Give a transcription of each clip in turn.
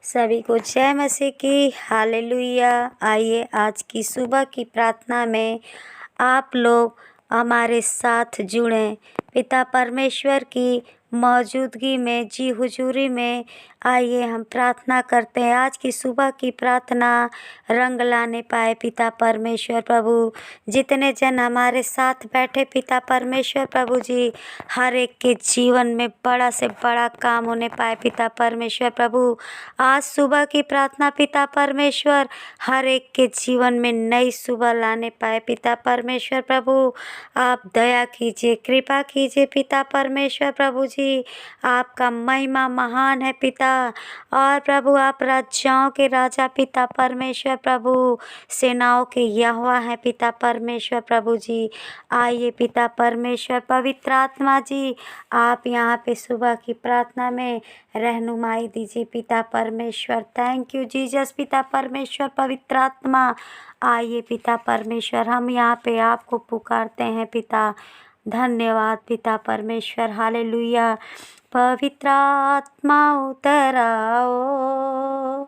सभी को जय मसीह की हालेलुया। आइए आज की सुबह की प्रार्थना में आप लोग हमारे साथ जुड़ें। पिता परमेश्वर की मौजूदगी में जी हुजूरी में आइए हम प्रार्थना करते हैं। आज की सुबह की प्रार्थना रंग लाने पाए पिता परमेश्वर प्रभु। जितने जन हमारे साथ बैठे पिता परमेश्वर प्रभु जी, हर एक के जीवन में बड़ा से बड़ा काम होने पाए पिता परमेश्वर प्रभु। आज सुबह की प्रार्थना पिता परमेश्वर हर एक के जीवन में नई सुबह लाने पाए पिता परमेश्वर प्रभु। आप दया कीजिए, कृपा कीजिए पिता परमेश्वर प्रभु जी। आपका महिमा महान है पिता। और प्रभु आप राजाओं के राजा पिता परमेश्वर प्रभु, सेनाओं के यहोवा है पिता परमेश्वर प्रभु जी। आइए पिता परमेश्वर पवित्र आत्मा जी, आप यहाँ पे सुबह की प्रार्थना में रहनुमाई दीजिए पिता परमेश्वर। थैंक यू जीसस पिता परमेश्वर पवित्र आत्मा। आइए पिता परमेश्वर, हम यहाँ पे आपको पुकारते हैं पिता। धन्यवाद पिता परमेश्वर, हालेलुया। पवित्र आत्मा उतर आओ,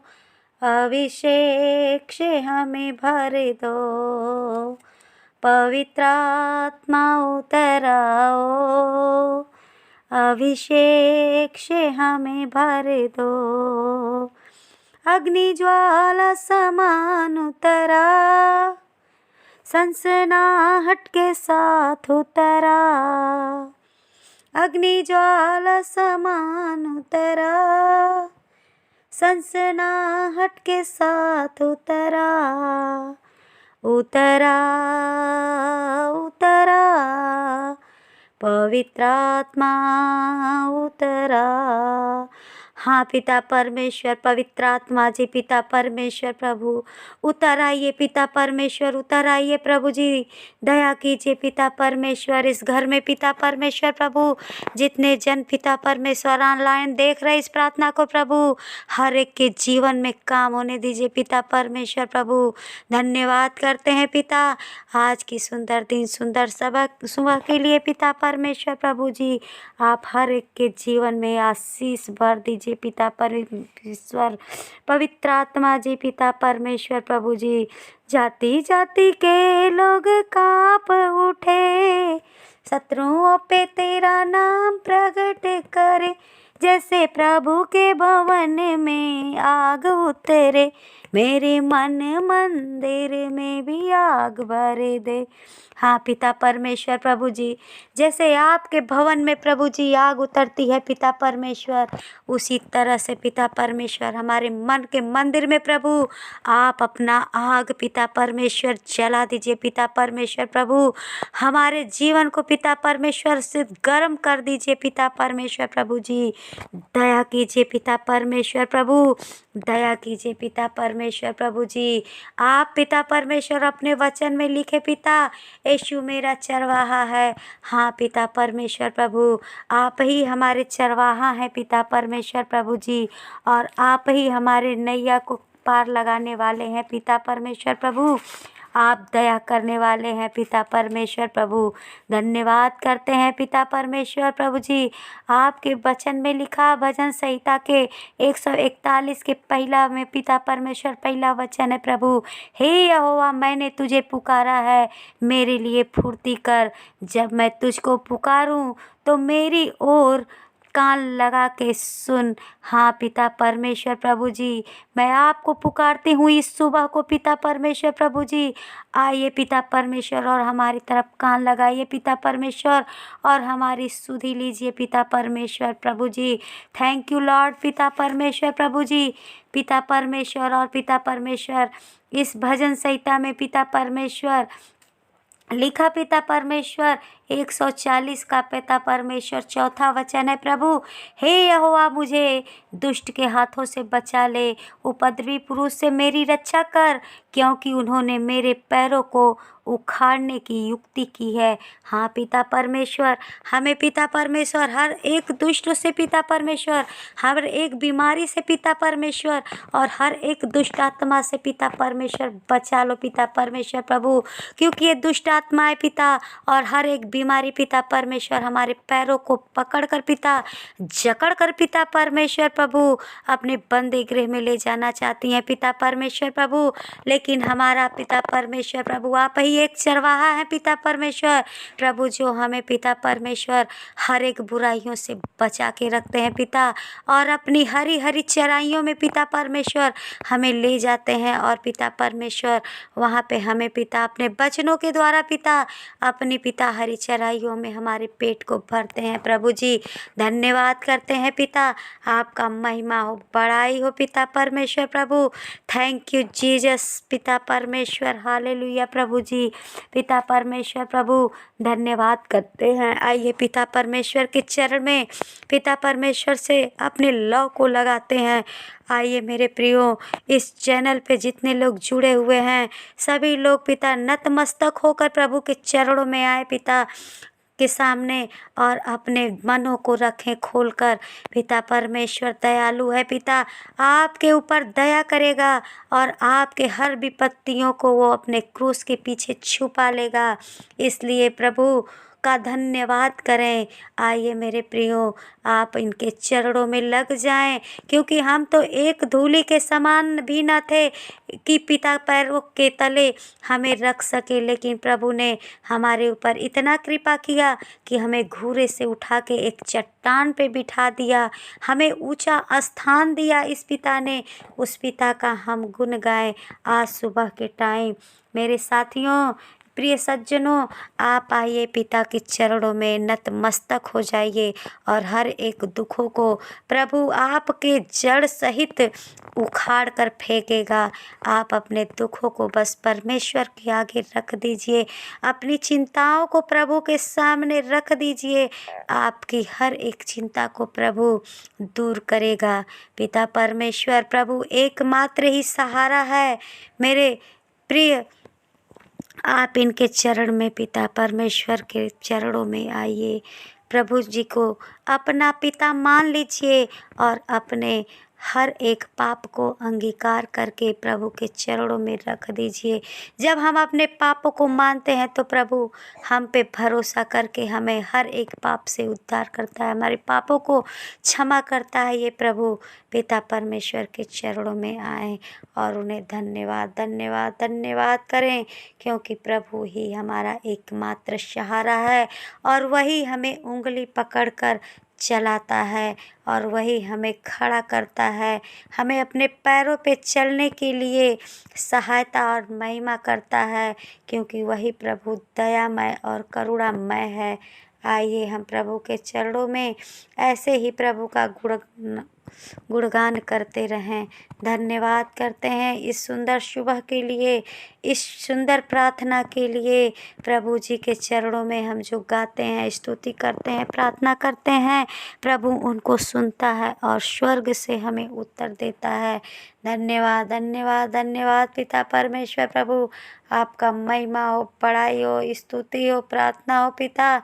अभिषेक से हमें भर दो। पवित्र आत्मा उतर आओ, अभिषेक से हमें भर दो। अग्नि ज्वाला समान उतरा, सनसनाहट के साथ उतरा। अग्नि ज्वाला समान उतरा, सनसनाहट के साथ उतरा। उतरा उतरा पवित्र आत्मा उतरा। हाँ पिता परमेश्वर पवित्र आत्मा जी, पिता परमेश्वर प्रभु उतर आइए पिता परमेश्वर, उतर आइए प्रभु जी। दया कीजिए पिता परमेश्वर इस घर में पिता परमेश्वर प्रभु। जितने जन पिता परमेश्वर ऑनलाइन देख रहे इस प्रार्थना को प्रभु, हर एक के जीवन में काम होने दीजिए पिता परमेश्वर प्रभु। धन्यवाद करते हैं पिता आज की सुंदर दिन सुंदर सबक सुबह के लिए पिता परमेश्वर प्रभु जी। आप हर एक के जीवन में आशीष भर दीजिए पिता परमेश्वर पवित्र आत्मा जी, पिता परमेश्वर प्रभु जी। जाति जाति के लोग कांप उठे, शत्रुओं पे तेरा नाम प्रकट करे। जैसे प्रभु के भवन में आग उतरे, मेरे मन मंदिर में भी आग भर दे। हाँ पिता परमेश्वर प्रभु जी, जैसे आपके भवन में प्रभु जी आग उतरती है पिता परमेश्वर, उसी तरह से पिता परमेश्वर हमारे मन के मंदिर में प्रभु आप अपना आग पिता परमेश्वर जला दीजिए पिता परमेश्वर प्रभु। हमारे जीवन को पिता परमेश्वर से गर्म कर दीजिए पिता परमेश्वर प्रभु जी। दया कीजिए पिता परमेश्वर प्रभु, दया कीजिए पिता परमेश्वर प्रभु जी। आप पिता परमेश्वर अपने वचन में लिखे पिता, यीशु मेरा चरवाहा है। हाँ पिता परमेश्वर प्रभु, आप ही हमारे चरवाहा हैं पिता परमेश्वर प्रभु जी। और आप ही हमारे नैया को पार लगाने वाले हैं पिता परमेश्वर प्रभु। आप दया करने वाले हैं पिता परमेश्वर प्रभु। धन्यवाद करते हैं पिता परमेश्वर प्रभु जी। आपके वचन में लिखा भजन संहिता के 141 के पहला में पिता परमेश्वर पहला वचन है प्रभु, हे यहोवा मैंने तुझे पुकारा है, मेरे लिए फुर्ती कर। जब मैं तुझको पुकारूं तो मेरी ओर कान लगा के सुन। हाँ पिता परमेश्वर प्रभु जी, मैं आपको पुकारती हूँ इस सुबह को पिता परमेश्वर प्रभु जी। आइए पिता परमेश्वर और हमारी तरफ कान लगाइए पिता परमेश्वर और हमारी सुधि लीजिए पिता परमेश्वर प्रभु जी। थैंक यू लॉर्ड पिता परमेश्वर प्रभु जी। पिता परमेश्वर और पिता परमेश्वर इस भजन संहिता में पिता परमेश्वर लिखा पिता परमेश्वर 140 का पिता परमेश्वर चौथा वचन है प्रभु, हे यहोवा मुझे दुष्ट के हाथों से बचा ले, उपद्रवी पुरुष से मेरी रक्षा कर, क्योंकि उन्होंने मेरे पैरों को उखाड़ने की युक्ति की है। हाँ पिता परमेश्वर, हमें पिता परमेश्वर हर एक दुष्ट से पिता परमेश्वर, हर एक बीमारी से पिता परमेश्वर और हर एक दुष्ट आत्मा से पिता परमेश्वर बचा लो पिता परमेश्वर प्रभु, क्योंकि ये दुष्ट आत्माएं पिता और हर एक बीमारी पिता परमेश्वर हमारे पैरों को पकड़ कर पिता, जकड़ कर पिता परमेश्वर प्रभु अपने बंदी गृह में ले जाना चाहती हैं पिता परमेश्वर प्रभु, लेकिन हमारा पिता परमेश्वर प्रभु आप ही एक चरवाहा है पिता परमेश्वर प्रभु, जो हमें पिता परमेश्वर हर एक बुराइयों से बचा के रखते हैं पिता, और अपनी हरी हरी चराइयों में पिता परमेश्वर हमें ले जाते हैं, और पिता परमेश्वर वहाँ पे हमें पिता अपने वचनों के द्वारा पिता अपनी पिता हरी चराइयों में हमारे पेट को भरते हैं प्रभु जी। धन्यवाद करते हैं पिता, आपका महिमा हो, बड़ाई हो पिता परमेश्वर प्रभु। थैंक यू जीसस पिता परमेश्वर, हालेलुया प्रभु जी। पिता परमेश्वर प्रभु धन्यवाद करते हैं। आइए पिता परमेश्वर के चरण में पिता परमेश्वर से अपने लौ को लगाते हैं। आइए मेरे प्रियो, इस चैनल पे जितने लोग जुड़े हुए हैं सभी लोग पिता नतमस्तक होकर प्रभु के चरणों में आए पिता के सामने, और अपने मनों को रखें खोलकर। पिता परमेश्वर दयालु है पिता, आपके ऊपर दया करेगा और आपके हर विपत्तियों को वो अपने क्रूस के पीछे छुपा लेगा। इसलिए प्रभु का धन्यवाद करें। आइए मेरे प्रियो, आप इनके चरणों में लग जाएं, क्योंकि हम तो एक धूली के समान भी न थे कि पिता पैरों के तले हमें रख सके, लेकिन प्रभु ने हमारे ऊपर इतना कृपा किया कि हमें घूरे से उठा के एक चट्टान पे बिठा दिया, हमें ऊंचा स्थान दिया इस पिता ने। उस पिता का हम गुण गाएं आज सुबह के टाइम। मेरे साथियों, प्रिय सज्जनों, आप आइए पिता के चरणों में नतमस्तक हो जाइए, और हर एक दुखों को प्रभु आपके जड़ सहित उखाड़ कर फेंकेगा। आप अपने दुखों को बस परमेश्वर के आगे रख दीजिए, अपनी चिंताओं को प्रभु के सामने रख दीजिए, आपकी हर एक चिंता को प्रभु दूर करेगा। पिता परमेश्वर प्रभु एकमात्र ही सहारा है। मेरे प्रिय, आप इनके चरण में पिता परमेश्वर के चरणों में आइए, प्रभु जी को अपना पिता मान लीजिए, और अपने हर एक पाप को अंगीकार करके प्रभु के चरणों में रख दीजिए। जब हम अपने पापों को मानते हैं तो प्रभु हम पे भरोसा करके हमें हर एक पाप से उद्धार करता है, हमारे पापों को क्षमा करता है। ये प्रभु पिता परमेश्वर के चरणों में आए और उन्हें धन्यवाद धन्यवाद धन्यवाद करें, क्योंकि प्रभु ही हमारा एकमात्र सहारा है, और वही हमें उंगली पकड़कर चलाता है, और वही हमें खड़ा करता है, हमें अपने पैरों पे चलने के लिए सहायता और महिमा करता है, क्योंकि वही प्रभु दयामय और करुणामय है। आइए हम प्रभु के चरणों में ऐसे ही प्रभु का गुणगान करते रहें। धन्यवाद करते हैं इस सुंदर सुबह के लिए, इस सुंदर प्रार्थना के लिए। प्रभु जी के चरणों में हम जो गाते हैं, स्तुति करते हैं, प्रार्थना करते हैं, प्रभु उनको सुनता है और स्वर्ग से हमें उत्तर देता है। धन्यवाद धन्यवाद धन्यवाद पिता परमेश्वर प्रभु, आपका महिमा हो, बड़ाई हो, स्तुति हो, प्रार्थना हो पिता।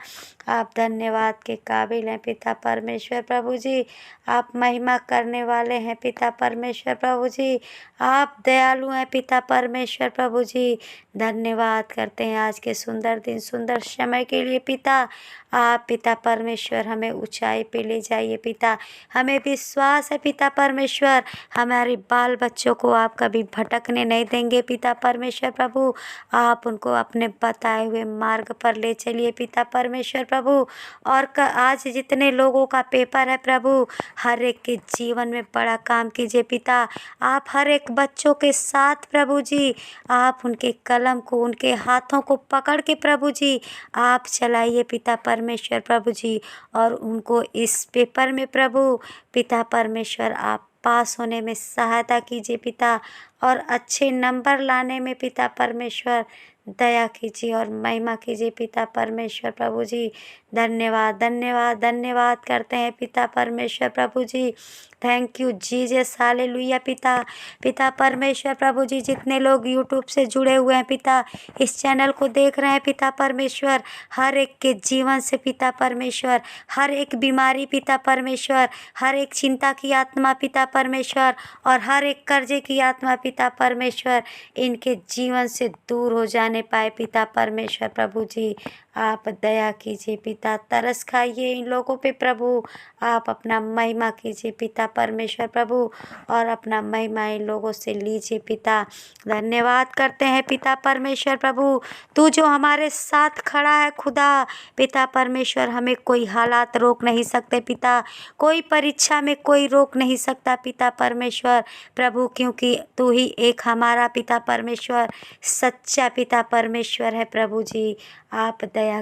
आप धन्यवाद के काबिल हैं पिता परमेश्वर प्रभु जी, आप महिमा करने वाले हैं पिता परमेश्वर प्रभु जी, आप दयालु हैं पिता परमेश्वर प्रभु जी। धन्यवाद करते हैं आज के सुंदर दिन, सुंदर समय के लिए पिता। आप पिता परमेश्वर हमें ऊंचाई पे ले जाइए पिता। हमें विश्वास है पिता परमेश्वर, हमारे बाल बच्चों को आप कभी भटकने नहीं देंगे पिता परमेश्वर प्रभु। आप उनको अपने बताए हुए मार्ग पर ले चलिए पिता परमेश्वर प्रभु। और आज जितने लोगों का पेपर है प्रभु, हर एक के जीवन में बड़ा काम कीजिए पिता। आप हर एक बच्चों के साथ प्रभु जी, आप उनके कलम को, उनके हाथों को पकड़ के प्रभु जी आप चलाइए पिता परमेश्वर प्रभु जी, और उनको इस पेपर में प्रभु पिता परमेश्वर आप पास होने में सहायता कीजिए पिता, और अच्छे नंबर लाने में पिता परमेश्वर दया कीजिए और महिमा कीजिए पिता परमेश्वर प्रभु जी। धन्यवाद धन्यवाद धन्यवाद करते हैं पिता परमेश्वर प्रभु जी। थैंक यू जीसस, हालेलुया पिता। पिता परमेश्वर प्रभु जी, जितने लोग यूट्यूब से जुड़े हुए हैं पिता, इस चैनल को देख रहे हैं पिता परमेश्वर, हर एक के जीवन से पिता परमेश्वर, हर एक बीमारी पिता परमेश्वर, हर एक चिंता की आत्मा पिता परमेश्वर, और हर एक कर्जे की आत्मा पिता परमेश्वर, इनके जीवन से दूर हो जाने पाए पिता परमेश्वर प्रभु जी। आप दया कीजिए पिता, तरस खाइए इन लोगों पे प्रभु, आप अपना महिमा कीजिए पिता परमेश्वर प्रभु, और अपना महिमा इन लोगों से लीजिए पिता। धन्यवाद करते हैं पिता परमेश्वर प्रभु, तू जो हमारे साथ खड़ा है खुदा पिता परमेश्वर, हमें कोई हालात रोक नहीं सकते पिता, कोई परीक्षा में कोई रोक नहीं सकता पिता परमेश्वर प्रभु, क्योंकि तू ही एक हमारा पिता परमेश्वर सच्चा पिता परमेश्वर है प्रभु जी। आप दया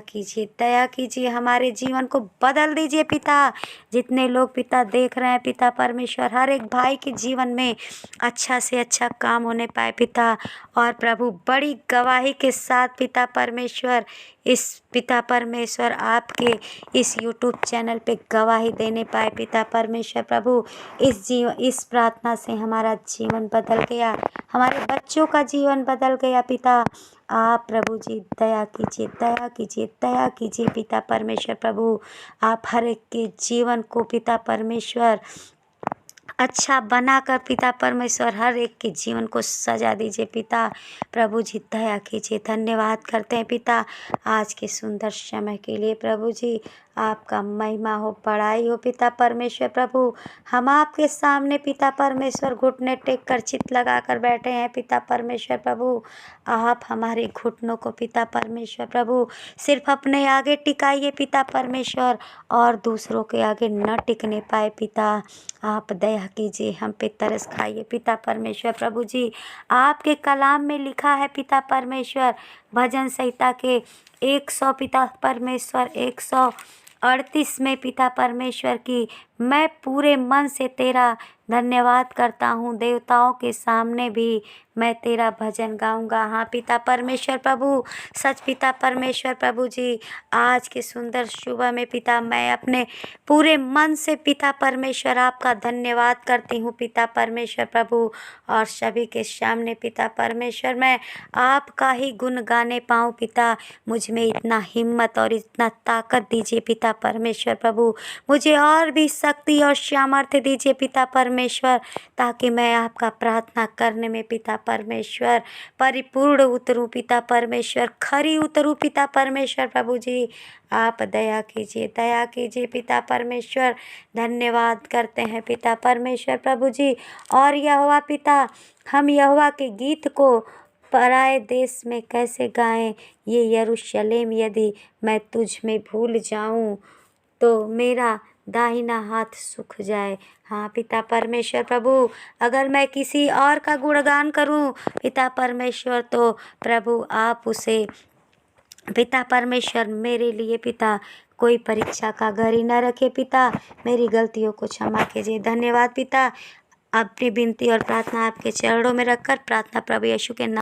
कीजिए, हमारे जीवन को बदल दीजिए पिता। जितने लोग पिता देख रहे हैं पिता परमेश्वर, हर एक भाई के जीवन में अच्छा से अच्छा काम होने पाए पिता, और प्रभु बड़ी गवाही के साथ पिता परमेश्वर इस पिता परमेश्वर आपके इस यूट्यूब चैनल पे गवाही देने पाए पिता परमेश्वर प्रभु। इस प्रार्थना से हमारा जीवन बदल गया, हमारे बच्चों का जीवन बदल गया पिता। आप प्रभु जी दया कीजिए पिता परमेश्वर प्रभु, आप हर एक के जीवन को पिता परमेश्वर अच्छा बनाकर पिता परमेश्वर हर एक के जीवन को सजा दीजिए पिता। प्रभु जी दया कीजिए, धन्यवाद करते हैं पिता आज के सुंदर समय के लिए प्रभु जी। आपका महिमा हो, बड़ाई हो पिता परमेश्वर प्रभु। हम आपके सामने पिता परमेश्वर घुटने टेक कर चित लगा कर बैठे हैं पिता परमेश्वर प्रभु। आप हमारे घुटनों को पिता परमेश्वर प्रभु सिर्फ अपने आगे टिकाइए पिता परमेश्वर, और दूसरों के आगे न टिकने पाए पिता। आप दया कीजिए, हम पे तरस खाइए पिता परमेश्वर प्रभु जी। आपके कलाम में लिखा है पिता परमेश्वर, भजन संहिता के 100 पिता परमेश्वर 138 में पिता परमेश्वर की, मैं पूरे मन से तेरा धन्यवाद करता हूँ, देवताओं के सामने भी मैं तेरा भजन गाऊंगा। हाँ पिता परमेश्वर प्रभु, सच पिता परमेश्वर प्रभु जी, आज के सुंदर सुबह में पिता मैं अपने पूरे मन से पिता परमेश्वर आपका धन्यवाद करती हूँ पिता परमेश्वर प्रभु, और सभी के सामने पिता परमेश्वर मैं आपका ही गुण गाने पाऊँ पिता। मुझ में इतना हिम्मत और इतना ताकत दीजिए पिता परमेश्वर प्रभु, मुझे और भी शक्ति और सामर्थ्य दीजिए पिता परमेश्वर, ताकि मैं आपका प्रार्थना करने में पिता परमेश्वर परिपूर्ण उतरूँ पिता परमेश्वर, खरी उतरूँ पिता परमेश्वर प्रभु जी। आप दया कीजिए पिता परमेश्वर। धन्यवाद करते हैं पिता परमेश्वर प्रभु जी। और यहोवा पिता, हम यहोवा के गीत को पराए देश में कैसे गाएं, ये यरूशलेम यदि मैं तुझ में भूल जाऊं तो मेरा दाहिना हाथ सूख जाए। हाँ पिता परमेश्वर प्रभु, अगर मैं किसी और का गुणगान करूं पिता परमेश्वर, तो प्रभु आप उसे पिता परमेश्वर मेरे लिए पिता कोई परीक्षा का घर ही न रखे पिता, मेरी गलतियों को क्षमा कीजिए। धन्यवाद पिता, अपनी विनती और प्रार्थना आपके चरणों में रखकर प्रार्थना प्रभु यीशु के नाम